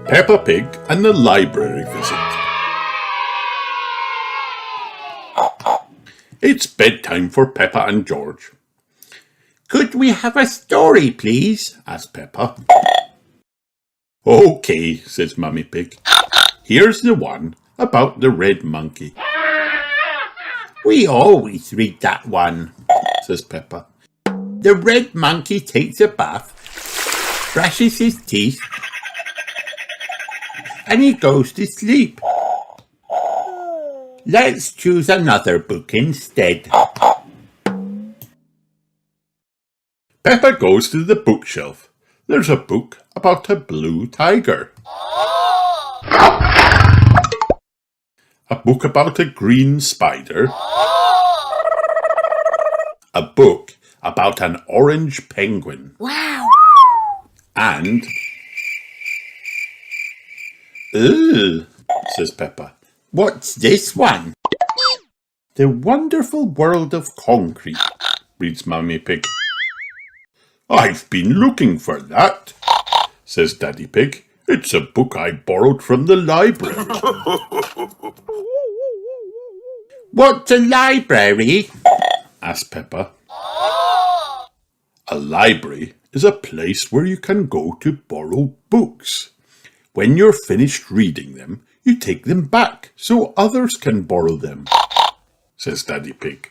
Peppa Pig and the library visit. It's bedtime for Peppa and George. "Could we have a story, please?" asked Peppa. "Okay," says Mummy Pig. "Here's the one about the red monkey." "We always read that one," says Peppa. "The red monkey takes a bath, brushes his teeth, and he goes to sleep. Let's choose another book instead." Peppa goes to the bookshelf. There's a book about a blue tiger. A book about a green spider. A book about an orange penguin. Wow! And... "Ugh," says Peppa. "What's this one?" "The Wonderful World of Concrete," reads Mummy Pig. "I've been looking for that," says Daddy Pig. "It's a book I borrowed from the library." "What's a library?" asked Peppa. A library is a place where you can go to borrow books. When you're finished reading them, you take them back so others can borrow them, says Daddy Pig.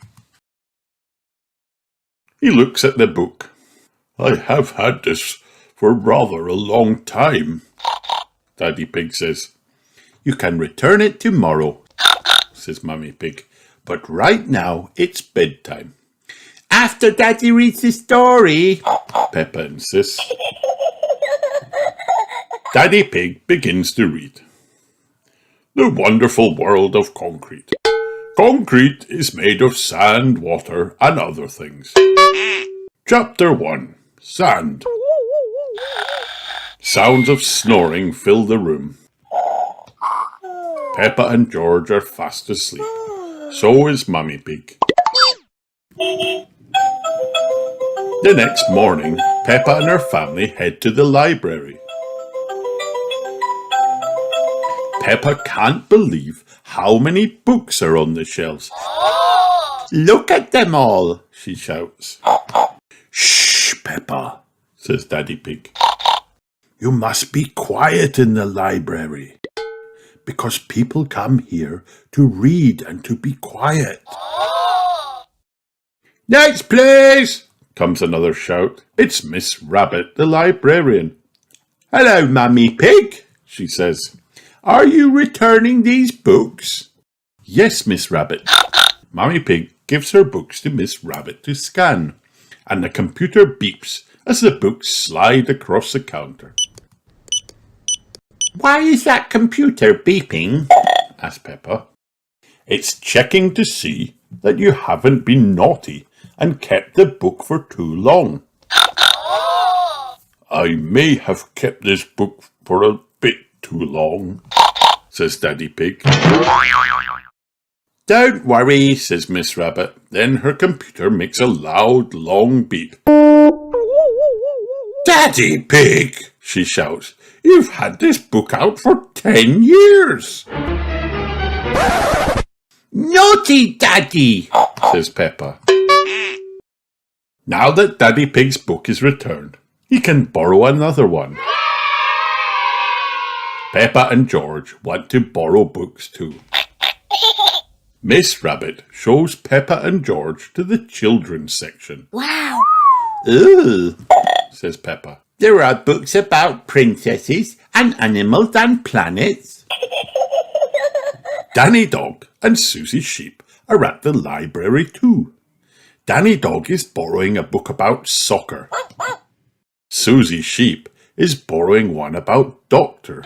He looks at the book. "I have had this for rather a long time," Daddy Pig says. "You can return it tomorrow," says Mummy Pig. "But right now it's bedtime." "After Daddy reads the story," Peppa insists. Daddy Pig begins to read. The Wonderful World of Concrete. Concrete is made of sand, water, and other things. Chapter 1. Sand. Sounds of snoring fill the room. Peppa and George are fast asleep. So is Mummy Pig. The next morning, Peppa and her family head to the library. Peppa can't believe how many books are on the shelves. "Look at them all," she shouts. "Shh, Peppa," says Daddy Pig. "You must be quiet in the library, because people come here to read and to be quiet." "Next, please," comes another shout. It's Miss Rabbit, the librarian. "Hello, Mummy Pig," she says. "Are you returning these books?" "Yes, Miss Rabbit." Mummy Pig gives her books to Miss Rabbit to scan, and the computer beeps as the books slide across the counter. "Why is that computer beeping?" asked Peppa. "It's checking to see that you haven't been naughty and kept the book for too long." "I may have kept this book for a bit too long," says Daddy Pig. "Don't worry," says Miss Rabbit. Then her computer makes a loud, long beep. "Daddy Pig," she shouts, "you've had this book out for 10 years. "Naughty Daddy," says Peppa. Now that Daddy Pig's book is returned, he can borrow another one. Peppa and George want to borrow books too. Miss Rabbit shows Peppa and George to the children's section. "Wow!" "Ugh," says Peppa. "There are books about princesses and animals and planets." Danny Dog and Susie Sheep are at the library too. Danny Dog is borrowing a book about soccer. Susie Sheep is borrowing one about doctors.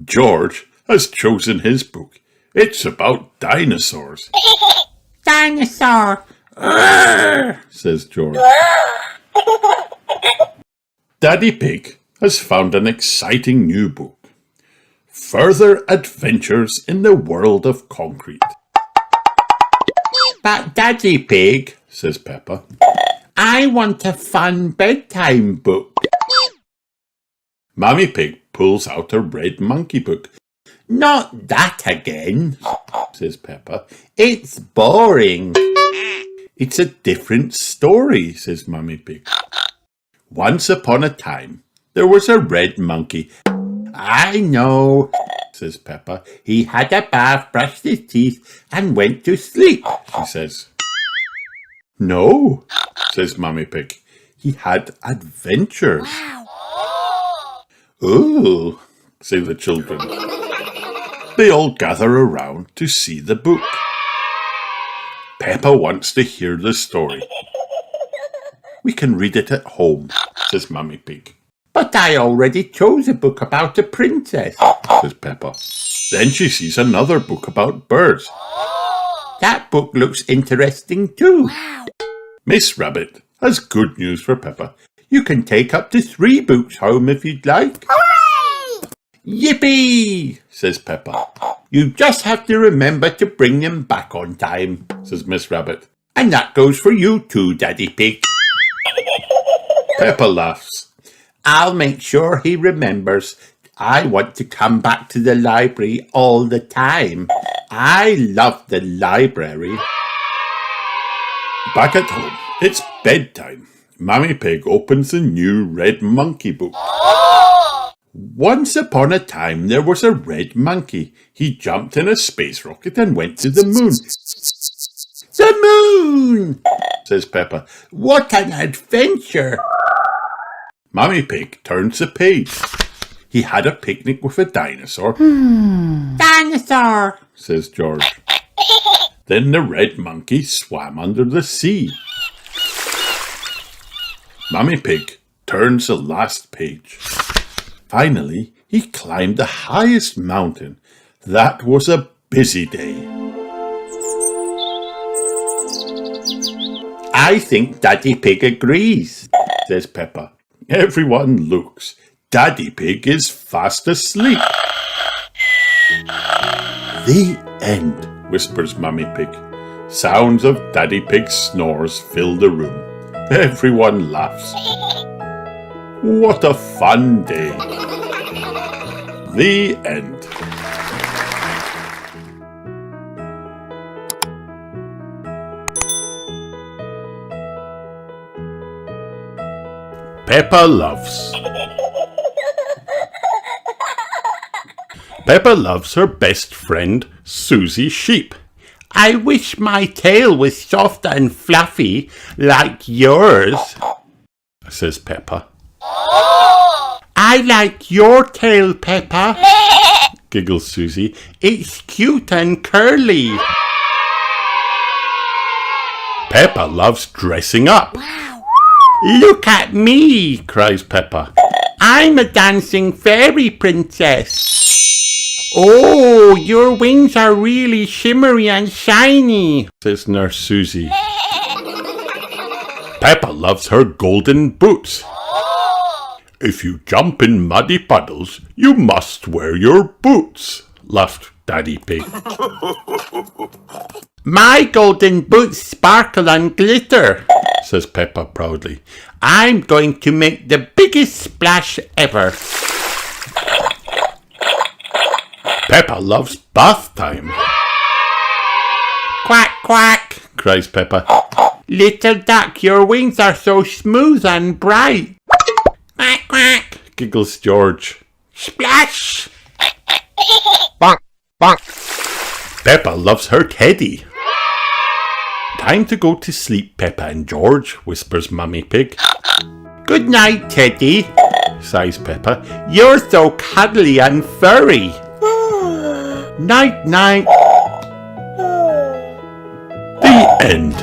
George has chosen his book. It's about dinosaurs. "Dinosaur," says George. Daddy Pig has found an exciting new book. Further Adventures in the World of Concrete. "But Daddy Pig," says Peppa, "I want a fun bedtime book." Mummy Pig pulls out a red monkey book. Not that again, says Peppa. It's boring. It's a different story, says Mummy Pig. Once upon a time, there was a red monkey. I know, says Peppa. he had a bath, brushed his teeth, and went to sleep, She says. No, says Mummy Pig. He had adventures. Oh, say the children. They all gather around to see the book. Peppa wants to hear the story. We can read it at home, says Mummy Pig. But I already chose a book about a princess, says Peppa. Then she sees another book about birds. That book looks interesting too. Miss Rabbit has good news for Peppa. You can take up to 3 books home if you'd like. Hooray! Yippee, says Peppa. You just have to remember to bring them back on time, says Miss Rabbit. and that goes for you too, Daddy Pig. Peppa laughs. I'll make sure he remembers. I want to come back to the library all the time. I love the library. Back at home, it's bedtime. Mummy Pig opens the new red monkey book. Once upon a time, there was a red monkey. He jumped in a space rocket and went to the moon. The moon, Says Peppa. what an adventure. Mummy Pig turns the page. He had a picnic with a dinosaur, Dinosaur. says George. Then the red monkey swam under the sea. Mummy Pig turns the last page. Finally, he climbed the highest mountain. That was a busy day. I think Daddy Pig agrees, Says Peppa. Everyone looks. Daddy Pig is fast asleep. The end, whispers Mummy Pig. Sounds of Daddy Pig's snores fill the room. Everyone laughs. What a fun day. The end. Peppa Loves. Peppa loves her best friend, Susie Sheep. I wish my tail was soft and fluffy like yours, Says Peppa. I like your tail, Peppa, Giggles Susie. It's cute and curly. Peppa loves dressing up. Look at me, Cries Peppa. I'm a dancing fairy princess. Oh, your wings are really shimmery and shiny, Says Nurse Susie. Peppa loves her golden boots. If you jump in muddy puddles, you must wear your boots, laughed Daddy Pig. My golden boots sparkle and glitter. Says Peppa proudly. I'm going to make the biggest splash ever. Peppa loves bath time. Quack, quack. Cries Peppa. Little duck, your wings are so smooth and bright. Quack, quack. Giggles George. Splash. Bonk, bonk. Peppa loves her teddy. Time to go to sleep, Peppa and George, whispers Mummy Pig. Good night, Teddy. Sighs Peppa. You're so cuddly and furry. Night, night. The end.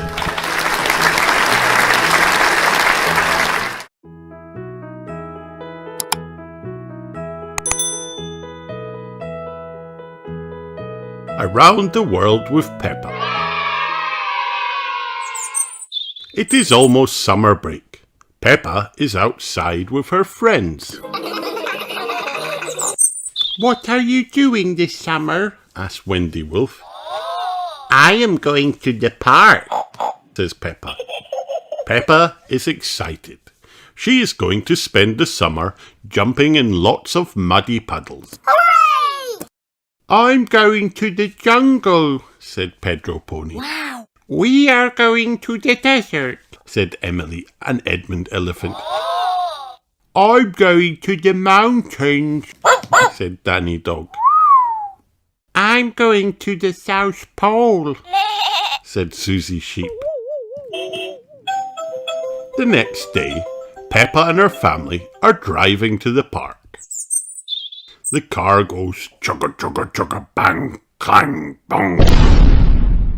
Around the world with Peppa. It is almost summer break. Peppa is outside with her friends. What are you doing this summer? Asks Wendy Wolf. I am going to the park. Says Peppa. Peppa is excited. She is going to spend the summer jumping in lots of muddy puddles. Hooray! I'm going to the jungle, said Pedro Pony. Wow! We are going to the desert, said Emily and Edmund Elephant. I'm going to the mountains, said Danny Dog. I'm going to the South Pole, said Susie Sheep. The next day, Peppa and her family are driving to the park. The car goes chugga chugga chugga bang clang bong.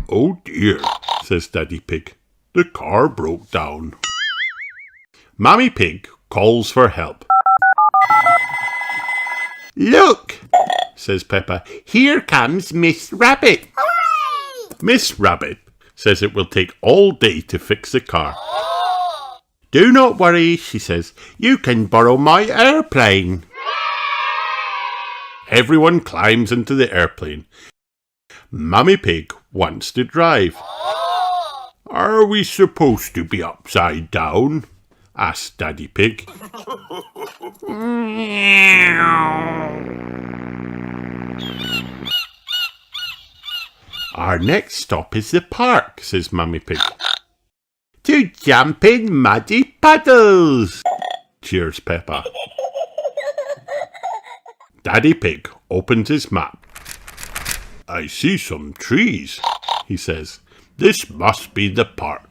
Oh dear, says Daddy Pig. The car broke down. Mammy Pig calls for help. Look, says Peppa, here comes Miss Rabbit. Hooray! Miss Rabbit says it will take all day to fix the car. Do not worry, she says. You can borrow my airplane. Everyone climbs into the airplane. Mammy Pig wants to drive. Are we supposed to be upside down? Asked Daddy Pig. Our next stop is the park, says Mammy Pig. To jump in muddy puddles, cheers Peppa. Daddy Pig opens his map. I see some trees, he says. This must be the park.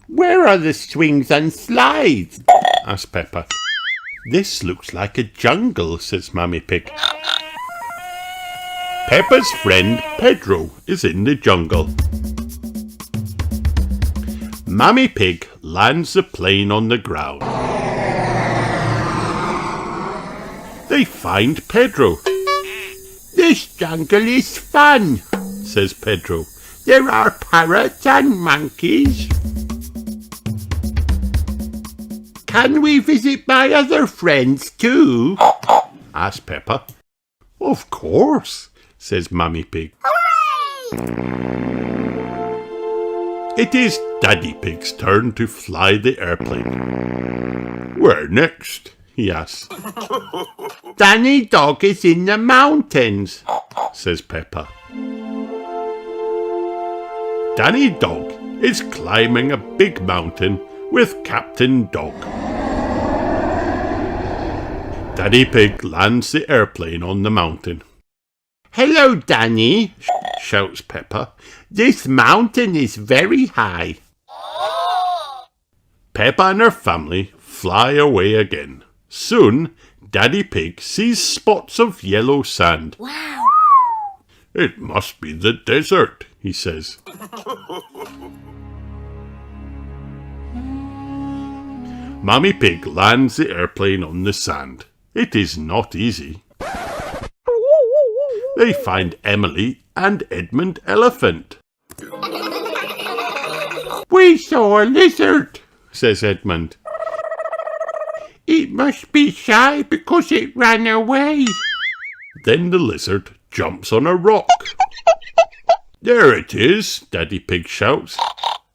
Where are the swings and slides? Asked Peppa. This looks like a jungle, says Mammy Pig. Peppa's friend Pedro is in the jungle. Mammy Pig lands the plane on the ground. They find Pedro. This jungle is fun, says Pedro. There are parrots and monkeys. Can we visit my other friends too? asked Peppa. Of course, says Mammy Pig. It is Daddy Pig's turn to fly the airplane. Where next? He asks. Danny Dog is in the mountains, says Peppa. Danny Dog is climbing a big mountain with Captain Dog. Daddy Pig lands the airplane on the mountain. Hello, Danny, shouts Peppa. This mountain is very high. Peppa and her family fly away again. Soon, Daddy Pig sees spots of yellow sand. Wow! It must be the desert, he says. Mammy Pig lands the airplane on the sand. It is not easy. They find Emily and Edmund Elephant. We saw a lizard, says Edmund. It must be shy because it ran away. Then the lizard jumps on a rock. There it is, Daddy Pig shouts.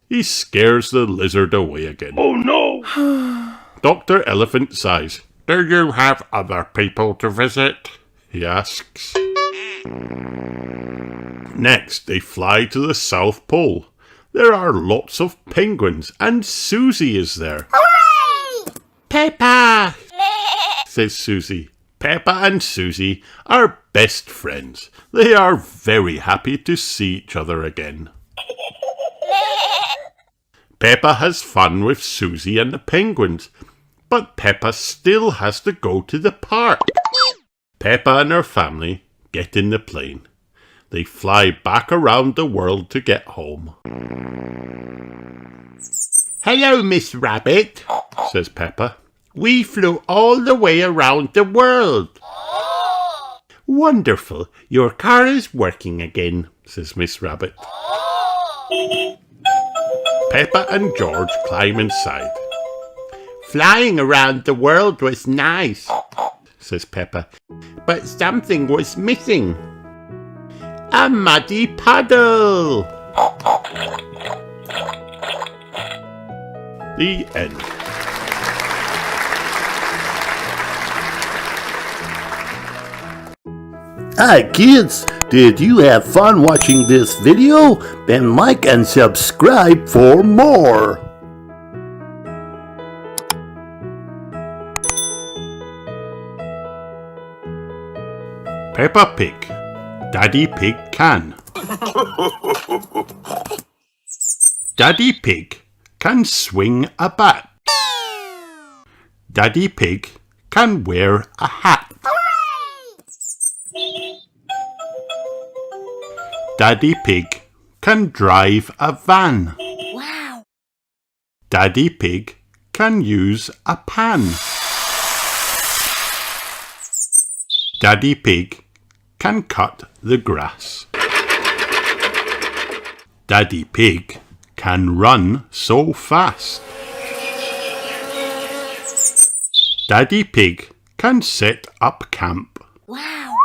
He scares the lizard away again. Oh no! Dr. Elephant sighs. Do you have other people to visit? He asks. Next, they fly to the South Pole. There are lots of penguins, and Susie is there. Hooray! Peppa, says Susie. Peppa and Susie are best friends. They are very happy to see each other again. Peppa has fun with Susie and the penguins, but Peppa still has to go to the park. Peppa and her family get in the plane. They fly back around the world to get home. Hello, Miss Rabbit, says Peppa. We flew all the way around the world. Wonderful. Your car is working again, says Miss Rabbit. Peppa and George climb inside. Flying around the world was nice, says Peppa, but something was missing. A muddy puddle. The end. Hi kids, did you have fun watching this video? Then like and subscribe for more. Peppa Pig. Daddy Pig can. Daddy Pig can swing a bat. Daddy Pig can wear a hat. Daddy Pig can drive a van. Wow! Daddy Pig can use a pan. Daddy Pig can cut the grass. Daddy Pig can run so fast. Daddy Pig can set up camp. Wow!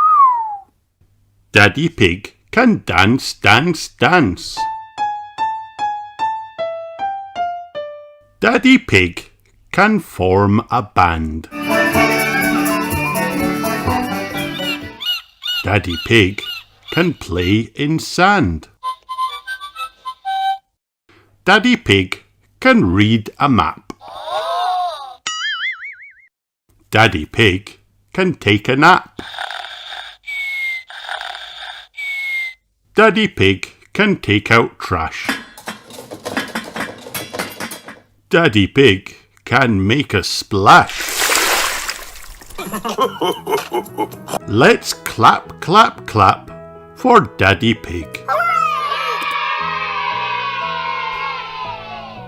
Daddy Pig can dance, dance, dance. Daddy Pig can form a band. Daddy Pig can play in sand. Daddy Pig can read a map. Daddy Pig can take a nap. Daddy Pig can take out trash. Daddy Pig can make a splash. Let's clap, clap, clap for Daddy Pig.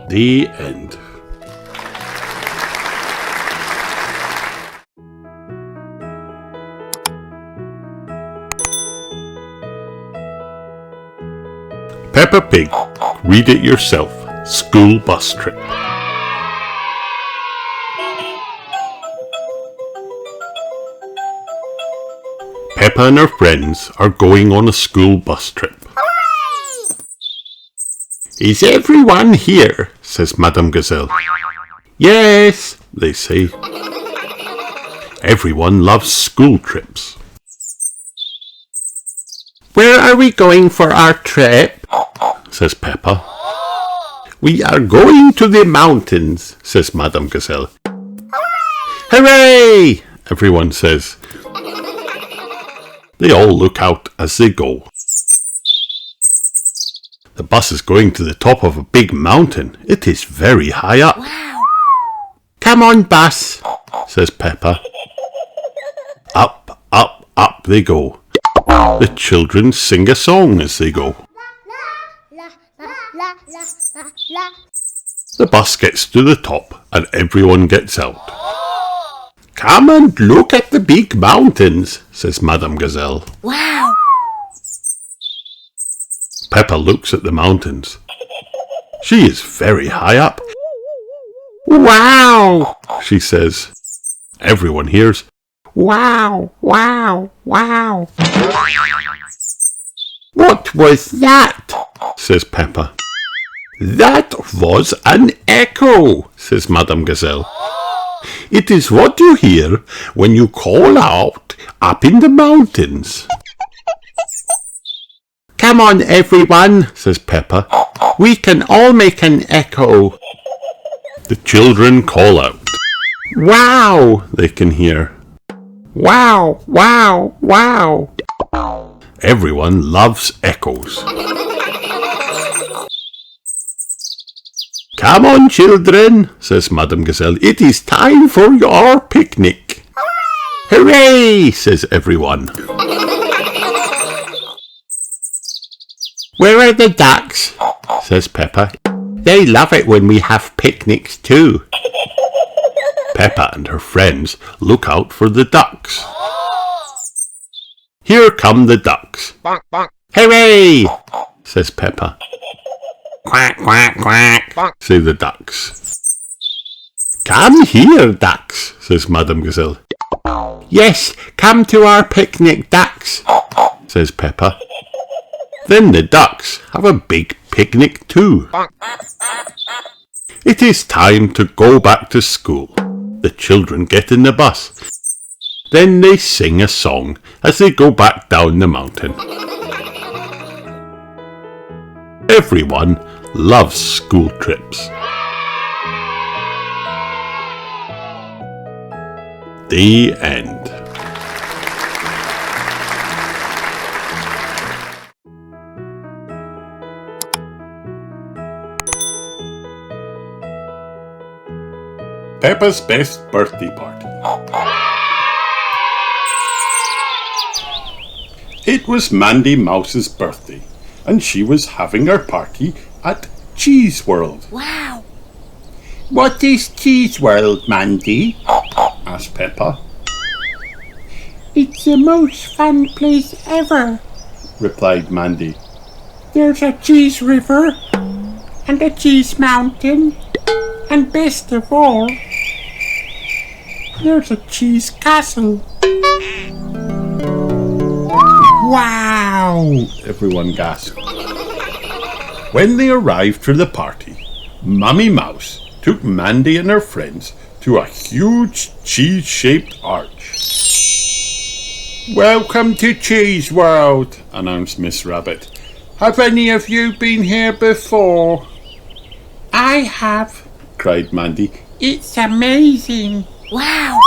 The end. Peppa Pig. Read it yourself. School bus trip. Peppa and her friends are going on a school bus trip. Hooray! Is everyone here? Says Madame Gazelle. Yes, they say. Everyone loves school trips. Where are we going for our trip? Says Peppa. We are going to the mountains, says Madame Gazelle. Hooray! Everyone says. They all look out as they go. The bus is going to the top of a big mountain. It is very high up. Wow! Come on, bus, says Peppa. Up, up, up they go. The children sing a song as they go. La, la, la, la, la, la. The bus gets to the top and everyone gets out. Come and look at the big mountains, says Madame Gazelle. Wow! Peppa looks at the mountains. She is very high up. Wow, she says. Everyone hears, wow, wow, wow. What was that? Says Peppa. That was an echo, says Madame Gazelle. It is what you hear when you call out up in the mountains. Come on, everyone, says Peppa. We can all make an echo. The children call out. Wow, they can hear. Wow, wow, wow. Everyone loves echoes. Come on, children, says Madame Gazelle. It is time for your picnic. Hooray, says everyone. Where are the ducks? Says Peppa. They love it when we have picnics too. Peppa and her friends look out for the ducks. Here come the ducks. Hooray, says Peppa. Quack, quack, quack, say the ducks. Come here, ducks, says Madame Gazelle. Yes, come to our picnic, ducks, says Peppa. Then the ducks have a big picnic too. It is time to go back to school. The children get in the bus. Then they sing a song as they go back down the mountain. Everyone loves school trips. The end. Peppa's best birthday party. It was Mandy Mouse's birthday, and she was having her party at Cheese World. Wow. What is Cheese World, Mandy? Asked Peppa. It's the most fun place ever, Replied Mandy. There's a cheese river and a cheese mountain, and best of all, there's a cheese castle. Wow! Everyone gasped. When they arrived for the party, Mummy Mouse took Mandy and her friends to a huge cheese-shaped arch. Welcome to Cheese World, announced Miss Rabbit. Have any of you been here before? I have. Cried Mandy. It's amazing. Wow.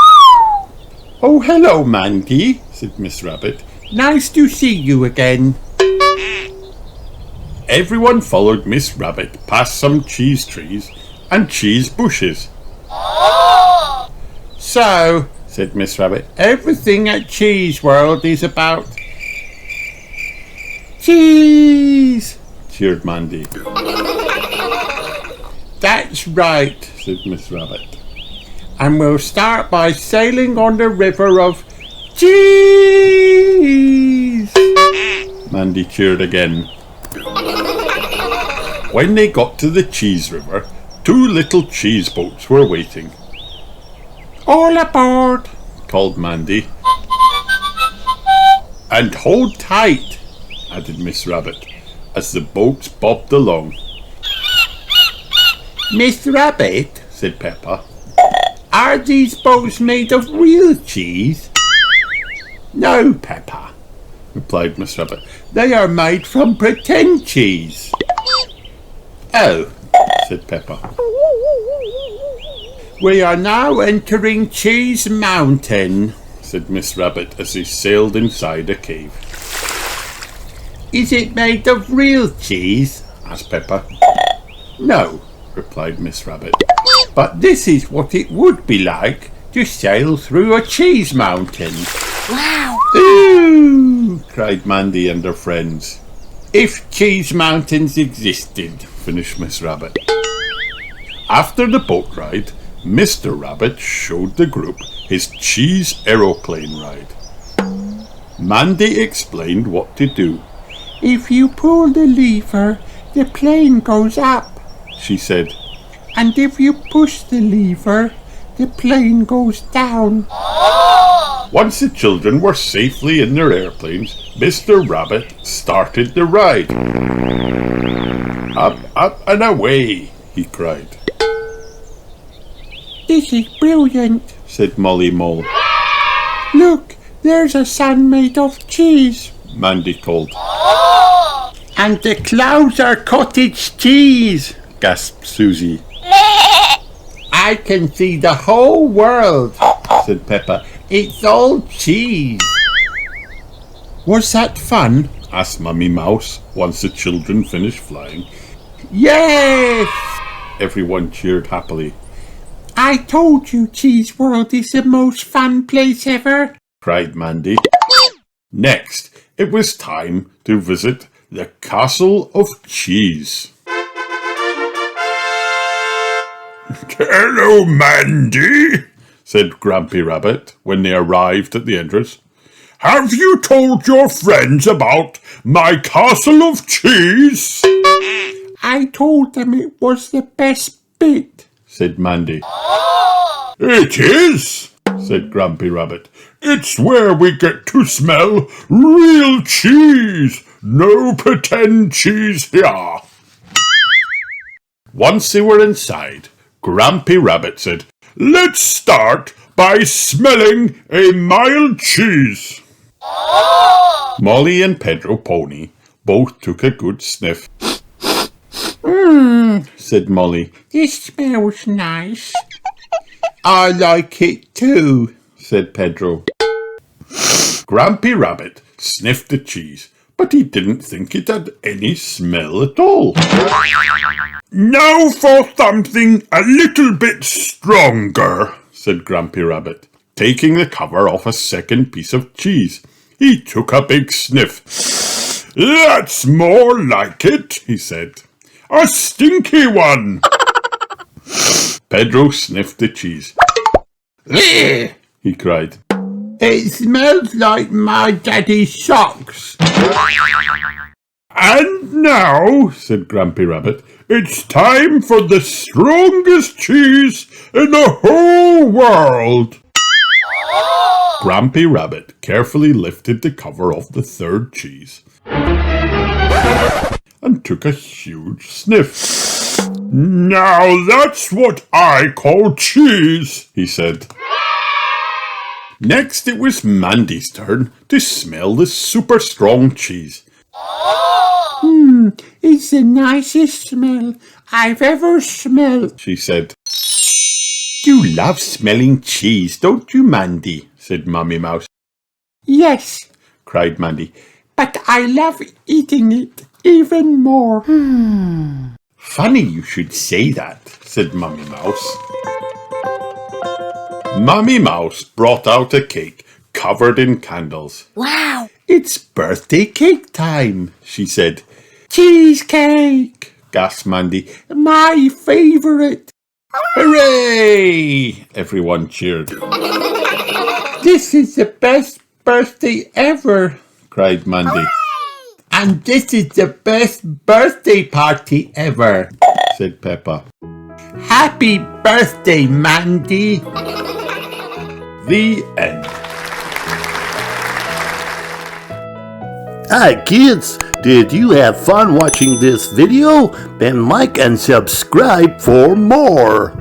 Oh, hello, Mandy, said Miss Rabbit. Nice to see you again. Everyone followed Miss Rabbit past some cheese trees and cheese bushes. So, said Miss Rabbit, everything at Cheese World is about cheese, cheered Mandy. That's right, said Miss Rabbit. And we'll start by sailing on the river of cheese. Mandy cheered again. When they got to the cheese river, 2 little cheese boats were waiting. All aboard, called Mandy. And hold tight, added Miss Rabbit, as the boats bobbed along. Miss Rabbit, said Peppa, are these boats made of real cheese? No, Peppa, replied Miss Rabbit. They are made from pretend cheese. Oh, said Peppa. We are now entering Cheese Mountain, said Miss Rabbit as they sailed inside a cave. Is it made of real cheese? Asked Peppa. No, replied Miss Rabbit. But this is what it would be like to sail through a cheese mountain. Wow. Ooh, cried Mandy and her friends. If cheese mountains existed, finished Miss Rabbit. After the boat ride, Mr. Rabbit showed the group his cheese aeroplane ride. Mandy explained what to do. if you pull the lever, the plane goes up. She said. And if you push the lever, the plane goes down. Once the children were safely in their airplanes, Mr. Rabbit started the ride. Up, up and away, he cried. This is brilliant, said Molly Mole. Look, there's a sun made of cheese. Mandy called. And the clouds are cottage cheese, Gasped Susie. I can see the whole world, said Peppa. It's all cheese. Was that fun? Asked Mummy Mouse once the children finished flying. Yes! Everyone cheered happily. I told you Cheese World is the most fun place ever, cried Mandy. Next, it was time to visit the Castle of Cheese. Hello, Mandy, said Grampy Rabbit when they arrived at the entrance. Have you told your friends about my Castle of Cheese? I told them it was the best bit, said Mandy. It is, said Grampy Rabbit. It's where we get to smell real cheese. No pretend cheese here. Once they were inside, Grampy Rabbit said, Let's start by smelling a mild cheese. Molly and Pedro Pony both took a good sniff. Said Molly. This smells nice. I like it too, said Pedro. Grampy Rabbit sniffed the cheese, but he didn't think it had any smell at all. Now for something a little bit stronger, said Grampy Rabbit, taking the cover off a second piece of cheese. He took a big sniff. That's more like it, he said. A stinky one. Pedro sniffed the cheese. He cried. It smells like my daddy's socks. And now, said Grampy Rabbit, it's time for the strongest cheese in the whole world. Grampy Rabbit carefully lifted the cover off the third cheese and took a huge sniff. Now that's what I call cheese, he said. Next it was Mandy's turn to smell the super strong cheese. It's the nicest smell I've ever smelled, she said. You love smelling cheese, don't you, Mandy? Said Mummy Mouse. Yes, cried Mandy. but I love eating it even more. Funny you should say that, said Mummy Mouse. Mummy Mouse brought out a cake covered in candles. Wow! It's birthday cake time, she said. Cheesecake! Gasped Mandy. My favourite! Hooray! Everyone cheered. This is the best birthday ever! Cried Mandy. And this is the best birthday party ever! Said Peppa. Happy birthday, Mandy! The end. Hi kids, did you have fun watching this video? Then like and subscribe for more.